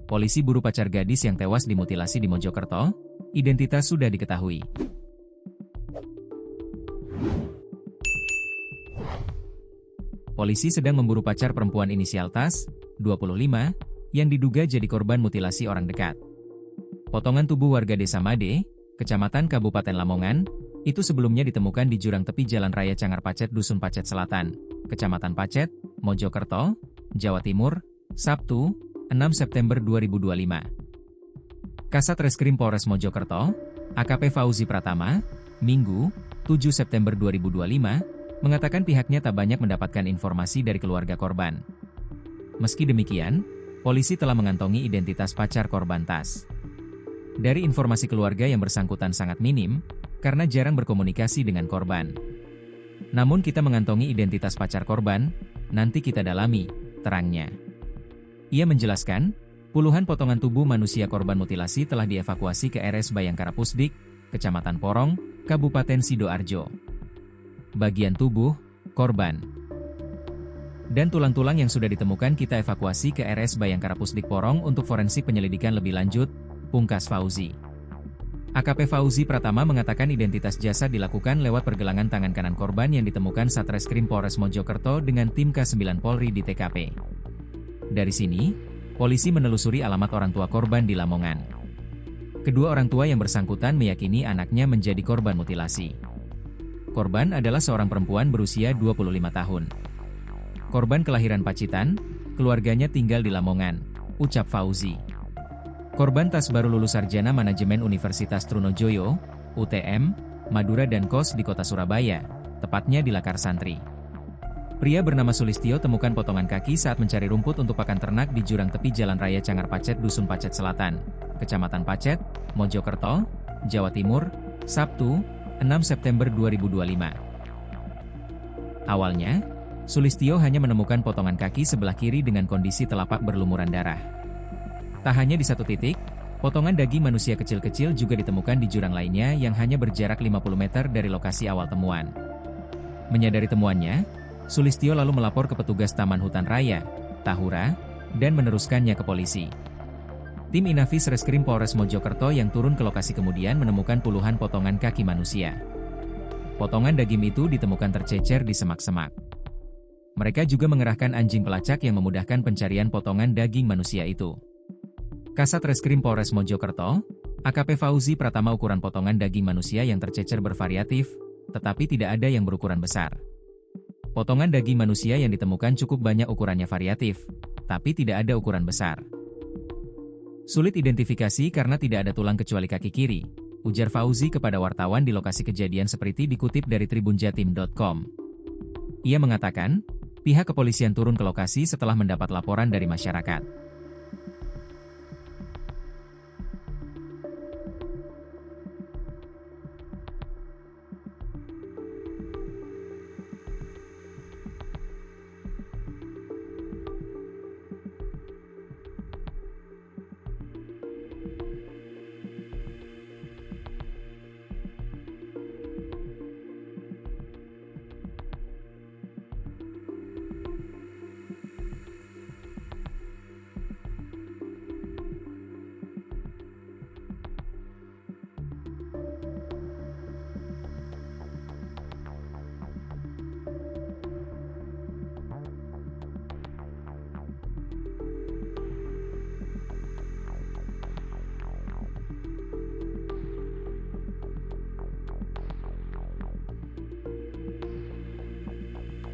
Polisi buru pacar gadis yang tewas dimutilasi di Mojokerto, identitas sudah diketahui. Polisi sedang memburu pacar perempuan inisial Tas, 25, yang diduga jadi korban mutilasi orang dekat. Potongan tubuh warga desa Made, Kecamatan Kabupaten Lamongan, itu sebelumnya ditemukan di jurang tepi Jalan Raya Cangar Pacet Dusun Pacet Selatan, Kecamatan Pacet, Mojokerto, Jawa Timur, Sabtu, 6 September 2025. Kasat Reskrim Polres Mojokerto, AKP Fauzi Pratama, Minggu, 7 September 2025, mengatakan pihaknya tak banyak mendapatkan informasi dari keluarga korban. Meski demikian, polisi telah mengantongi identitas pacar korban Tas. Dari informasi keluarga yang bersangkutan sangat minim, karena jarang berkomunikasi dengan korban. Namun kita mengantongi identitas pacar korban, nanti kita dalami, terangnya. Ia menjelaskan, puluhan potongan tubuh manusia korban mutilasi telah dievakuasi ke RS Bayangkara Pusdik, Kecamatan Porong, Kabupaten Sidoarjo. Bagian tubuh korban dan tulang-tulang yang sudah ditemukan kita evakuasi ke RS Bayangkara Pusdik Porong untuk forensik penyelidikan lebih lanjut, pungkas Fauzi. AKP Fauzi Pratama mengatakan identitas jasad dilakukan lewat pergelangan tangan kanan korban yang ditemukan Satreskrim Polres Mojokerto dengan tim K9 Polri di TKP. Dari sini, polisi menelusuri alamat orang tua korban di Lamongan. Kedua orang tua yang bersangkutan meyakini anaknya menjadi korban mutilasi. Korban adalah seorang perempuan berusia 25 tahun. Korban kelahiran Pacitan, keluarganya tinggal di Lamongan, ucap Fauzi. Korban Tas baru lulus sarjana manajemen Universitas Trunojoyo, UTM, Madura dan kos di kota Surabaya, tepatnya di Lakar Santri. Pria bernama Sulistyo temukan potongan kaki saat mencari rumput untuk pakan ternak di jurang tepi Jalan Raya Cangar Pacet Dusun Pacet Selatan, Kecamatan Pacet, Mojokerto, Jawa Timur, Sabtu, 6 September 2025. Awalnya, Sulistyo hanya menemukan potongan kaki sebelah kiri dengan kondisi telapak berlumuran darah. Tak hanya di satu titik, potongan daging manusia kecil-kecil juga ditemukan di jurang lainnya yang hanya berjarak 50 meter dari lokasi awal temuan. Menyadari temuannya, Sulistyo lalu melapor ke petugas Taman Hutan Raya, Tahura, dan meneruskannya ke polisi. Tim Inafis Reskrim Polres Mojokerto yang turun ke lokasi kemudian menemukan puluhan potongan kaki manusia. Potongan daging itu ditemukan tercecer di semak-semak. Mereka juga mengerahkan anjing pelacak yang memudahkan pencarian potongan daging manusia itu. Kasat Reskrim Polres Mojokerto, AKP Fauzi Pratama ukuran potongan daging manusia yang tercecer bervariatif, tetapi tidak ada yang berukuran besar. Potongan daging manusia yang ditemukan cukup banyak ukurannya variatif, tapi tidak ada ukuran besar. Sulit identifikasi karena tidak ada tulang kecuali kaki kiri, ujar Fauzi kepada wartawan di lokasi kejadian seperti dikutip dari tribunjatim.com. Ia mengatakan, pihak kepolisian turun ke lokasi setelah mendapat laporan dari masyarakat.